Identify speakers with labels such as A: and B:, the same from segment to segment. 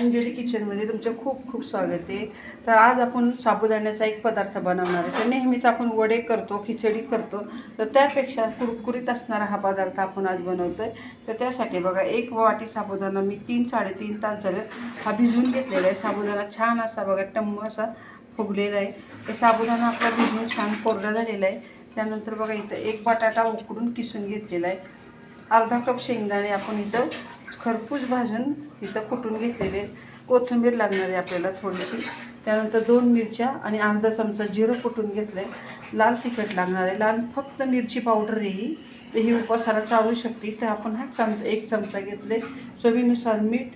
A: अंजली किचनमध्ये तुमचं खूप खूप स्वागत आहे. तर आज आपण साबुदाण्याचा एक पदार्थ बनवणार आहे. तर नेहमीच आपण वडे करतो, खिचडी करतो, तर त्यापेक्षा कुरकुरीत असणारा हा पदार्थ आपण आज बनवतो आहे. तर त्यासाठी बघा, एक वाटी साबुदाणा मी 3-3.5 तास झालं हा भिजवून घेतलेला आहे. साबुदाणा छान असा बघा टम्म असा फुगलेला आहे. तर साबुदाणा आपला भिजवून छान कोरडा झालेला आहे. त्यानंतर बघा इथं एक बटाटा उकडून किसून घेतलेला आहे. अर्धा कप शेंगदाणे आपण इथं खरपूस भाजून इथं कुटून घेतलेले. कोथिंबीर लागणार आहे आपल्याला थोडीशी. त्यानंतर 2 मिरच्या आणि अर्धा चमचा जिरं कुटून घेतलं आहे. लाल तिखट लागणार आहे. लाल फक्त मिरची पावडर आहे ही, तर ही उपवासाला चालू शकते. तर आपण हा एक चमचा घेतले. चवीनुसार मीठ,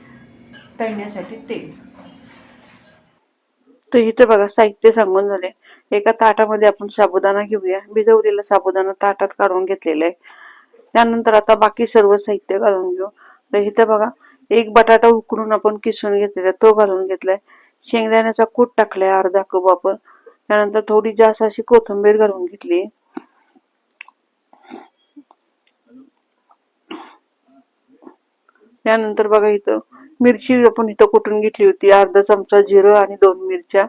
A: तळण्यासाठी तेल. तर इथं बघा साहित्य सांगून झाले. एका ताटामध्ये आपण साबुदाणा घेऊया. भिजवलेला साबुदाणा ताटात काढून घेतलेला आहे. त्यानंतर आता बाकी सर्व साहित्य घालून घेऊ. तर इथं बघा, एक बटाटा उकडून आपण किसून घेतलेला तो घालून घेतलाय. शेंगदाण्याचा कूट टाकलाय अर्धा कप आपण. त्यानंतर थोडी जास्त अशी कोथिंबीर घालून घेतली. त्यानंतर बघा इथं मिरची आपण इथं कुटून घेतली होती, अर्धा चमचा जिरं आणि 2 मिरच्या.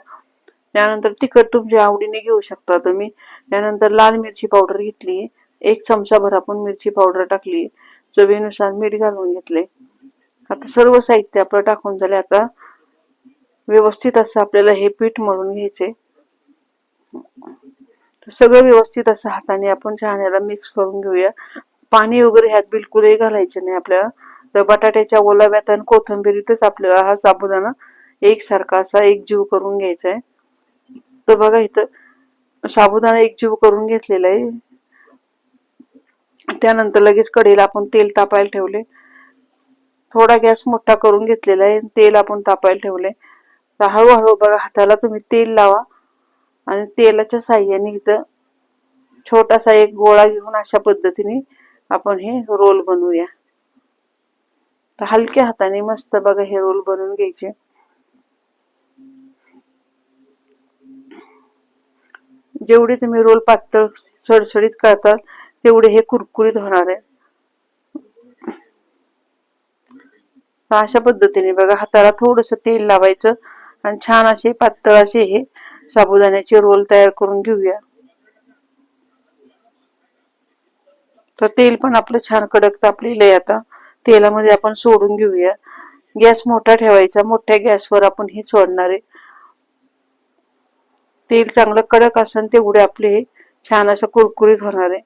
A: त्यानंतर तिखट तुमच्या आवडीने घेऊ शकता तुम्ही. त्यानंतर लाल मिरची पावडर घेतली, 1 चमचाभर आपण मिरची पावडर टाकली. चवीनुसार मीठ घालून घेतले. आता सर्व साहित्य आपलं टाकून झाले. आता व्यवस्थित असं आपल्याला हे पीठ मळून घ्यायचे. सगळं व्यवस्थित असं हाताने आपण छान याला मिक्स करून घेऊया. पाणी वगैरे ह्यात बिलकुलही घालायचे नाही आपल्याला. तर बटाट्याच्या ओलाव्यात आणि कोथिंबीरीतच आपल्याला हा साबुदाणा एकसारखा असा एकजीव करून घ्यायचा आहे. तर बघा इथं साबुदाणा एकजीव करून घेतलेला आहे. त्यानंतर लगेच कढईला आपण तेल तापायला ठेवले. थोडा गॅस मोठा करून घेतलेला आहे. तेल आपण तापायला ठेवले. तर हळूहळू बघा हाताला तुम्ही तेल लावा आणि तेलाच्या साह्याने इथं छोटासा एक गोळा घेऊन अशा पद्धतीने आपण हे रोल बनवूया. तर हलक्या हाताने मस्त बघा हे रोल बनवून घ्यायचे. जेवढे तुम्ही रोल पातळ सडसडीत करताल तेवढे हे कुरकुरीत होणार आहे. अशा पद्धतीने बघा हाताला थोडस तेल लावायचं आणि छान असे पातळ असे हे साबुदाण्याचे रोल तयार करून घेऊया. तर तेल पण आपलं छान कडक तापलेलं आहे. आता तेलामध्ये आपण सोडून घेऊया. गॅस मोठा ठेवायचा. मोठ्या गॅसवर आपण हे सोडणार आहे. तेल चांगलं कडक असेल तेवढे आपले हे छान असं कुरकुरीत होणार आहे.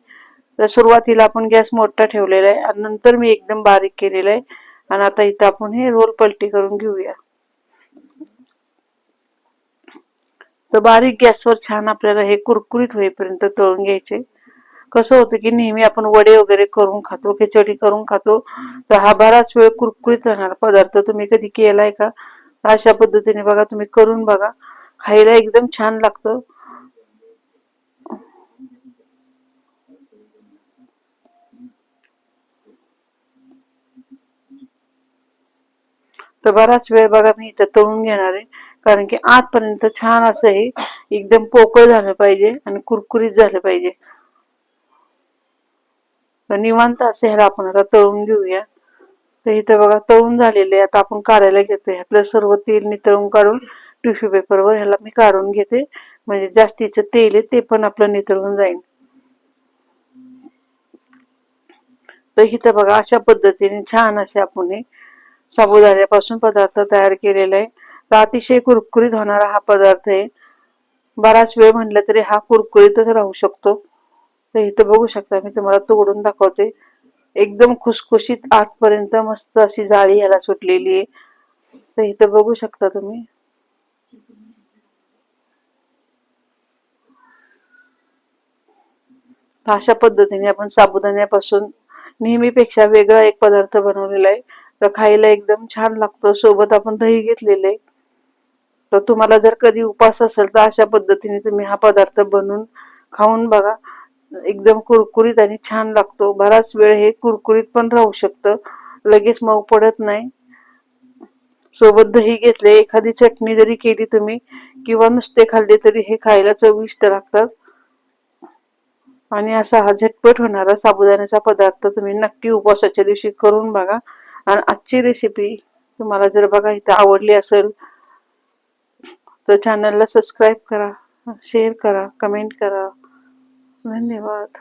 A: तर सुरुवातीला आपण गॅस मोठा ठेवलेला आहे आणि नंतर मी एकदम बारीक केलेला आहे. आणि आता इथं आपण हे रोल पलटी करून घेऊया. तर बारीक गॅसवर छान आपल्याला हे कुरकुरीत होईपर्यंत तळून घ्यायचे. कसं होतं की नेहमी आपण वडे वगैरे करून खातो, खिचडी करून खातो, तर हा बराच वेळ कुरकुरीत राहणार पदार्थ तुम्ही कधी केलाय का? अशा पद्धतीने बघा तुम्ही करून बघा. खायला एकदम छान लागतं. तर बराच वेळ बघा मी इथं तळून घेणार आहे. कारण की आतपर्यंत छान असं हे एकदम पोकळ झालं पाहिजे आणि कुरकुरीत झालं पाहिजे. तर निवांत असं ह्याला आपण आता तळून घेऊया. तर इथं बघा तळून झालेले. आता आपण काढायला घेतो. ह्यातलं सर्व तेल नितळून काढून टिश्यू पेपरवर ह्याला मी काढून घेते. म्हणजे जास्तीचं तेल आहे ते पण आपलं नितळून जाईल. तर इथं बघा अशा पद्धतीने छान असे आपण हे साबुदाण्यापासून पदार्थ तयार केलेला आहे. तर अतिशय कुरकुरीत होणारा हा पदार्थ आहे. बराच वेळ म्हटलं तरी हा कुरकुरीतच राहू शकतो. तर इथं बघू शकता मी तुम्हाला तोडून दाखवते. एकदम खुसखुशीत आतपर्यंत मस्त अशी जाळी ह्याला सुटलेली आहे. तर इथं बघू शकता तुम्ही. अशा पद्धतीने आपण साबुदाण्यापासून नेहमीपेक्षा वेगळा एक पदार्थ बनवलेला आहे. तर खायला एकदम छान लागतो. सोबत आपण दही घेतलेले. तर तुम्हाला जर कधी उपास असेल तर अशा पद्धतीने तुम्ही हा पदार्थ बनवून खाऊन बघा. एकदम कुरकुरीत आणि छान लागतो. बराच वेळ हे कुरकुरीत पण राहू शकतं. लगेच मऊ पडत नाही. सोबत दही घेतले, एखादी चटणी जरी केली तुम्ही किंवा नुसते खाल्ले तरी हे खायला चविष्ट लागतात. आणि असा हा झटपट होणारा साबुदाण्याचा पदार्थ तुम्ही नक्की उपवासाच्या दिवशी करून बघा. आणि आजची रेसिपी तुम्हाला जर बघा इथे आवडली असेल तर चॅनलला सबस्क्राईब करा, शेअर करा, कमेंट करा. धन्यवाद.